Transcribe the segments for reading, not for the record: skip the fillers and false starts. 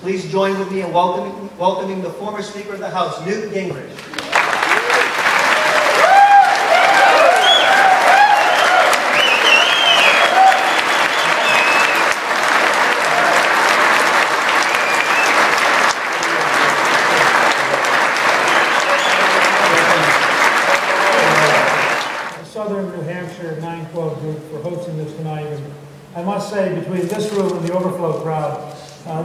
Please join with me in welcoming the former Speaker of the House, Newt Gingrich. Southern New Hampshire 912 group for hosting this tonight. And I must say, between this room and the overflow crowd,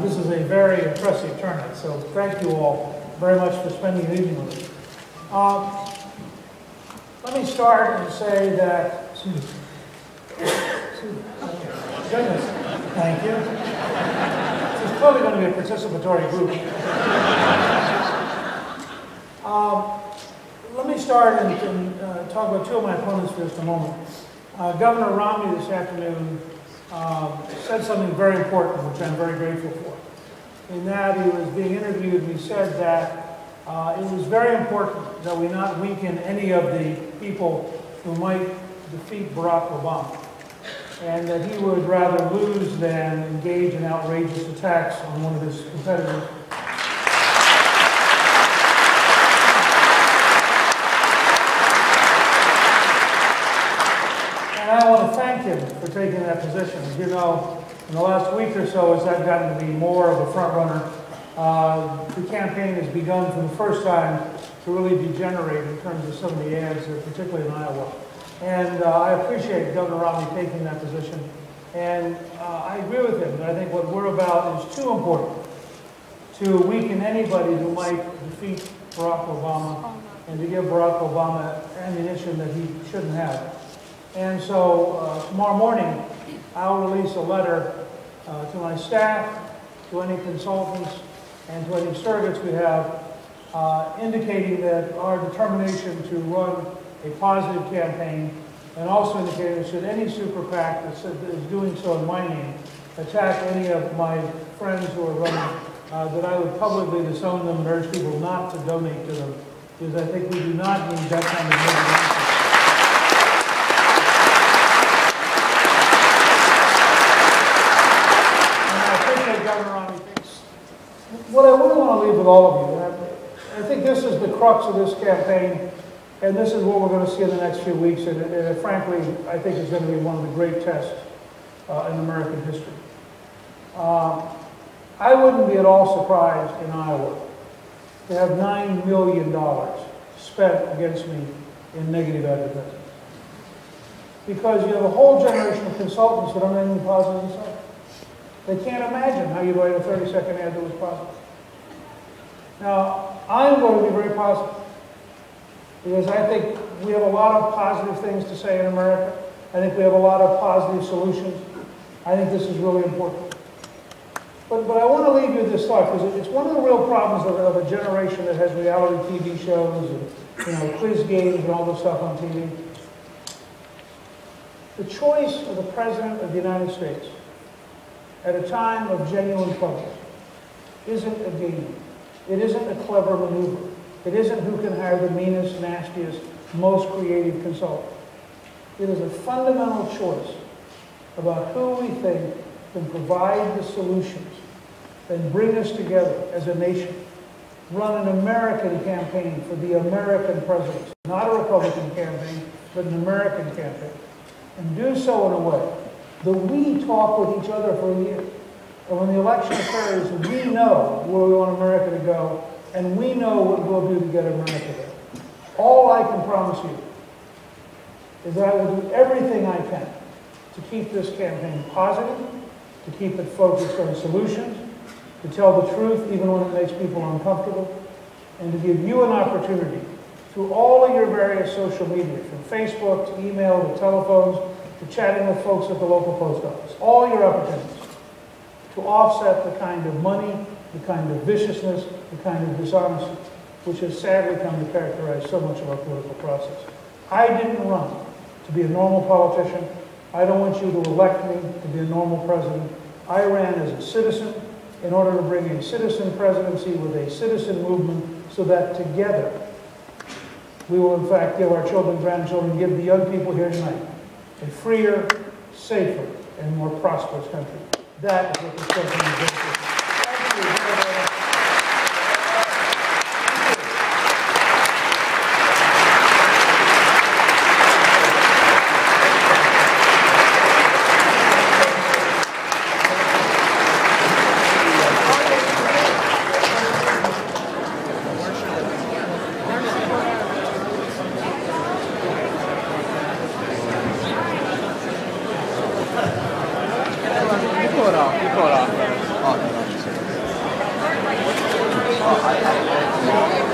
this is a very impressive turnout. So thank you all very much for spending the evening with us. Let me start and say that, goodness, thank you. This is clearly going to be a participatory group. Let me start and talk about two of my opponents for just a moment. Governor Romney this afternoon said something very important, which I'm very grateful for. In that he was being interviewed and he said that it was very important that we not weaken any of the people who might defeat Barack Obama, and that he would rather lose than engage in outrageous attacks on one of his competitors. And I want to thank him for taking that position. As you know, in the last week or so, as I've gotten to be more of a front runner, the campaign has begun for the first time to really degenerate in terms of some of the ads, particularly in Iowa. And I appreciate Governor Romney taking that position. And I agree with him that I think what we're about is too important to weaken anybody who might defeat Barack Obama and to give Barack Obama ammunition that he shouldn't have. And so tomorrow morning, I'll release a letter to my staff, to any consultants, and to any surrogates we have, indicating that our determination to run a positive campaign, and also indicating that should any super PAC that is doing so in my name attack any of my friends who are running, that I would publicly disown them and urge people not to donate to them, because I think we do not need that kind of motivation. What I really want to leave with all of you, and I think this is the crux of this campaign, and this is what we're going to see in the next few weeks, and frankly, I think it's going to be one of the great tests in American history. I wouldn't be at all surprised in Iowa to have $9 million spent against me in negative advertising. Because you have a whole generation of consultants that don't have anything positive to say. They can't imagine how you write a 30-second ad that was positive. Now, I'm going to be very positive, because I think we have a lot of positive things to say in America. I think we have a lot of positive solutions. I think this is really important. But I want to leave you with this thought, because it's one of the real problems of a generation that has reality TV shows and quiz games and all this stuff on TV. The choice of the President of the United States at a time of genuine trouble isn't a game. It isn't a clever maneuver. It isn't who can hire the meanest, nastiest, most creative consultant. It is a fundamental choice about who we think can provide the solutions and bring us together as a nation. Run an American campaign for the American presidency, not a Republican campaign, but an American campaign. And do so in a way that we talk with each other for a year. And when the election occurs, we know where we want America to go, and we know what we'll do to get America there. All I can promise you is that I will do everything I can to keep this campaign positive, to keep it focused on solutions, to tell the truth even when it makes people uncomfortable, and to give you an opportunity through all of your various social media, from Facebook to email to telephones to chatting with folks at the local post office, all your opportunities to offset the kind of money, the kind of viciousness, the kind of dishonesty, which has sadly come to characterize so much of our political process. I didn't run to be a normal politician. I don't want you to elect me to be a normal president. I ran as a citizen in order to bring a citizen presidency with a citizen movement so that together we will in fact give our children, grandchildren, give the young people here tonight a freer, safer, and more prosperous country. That is what this country is.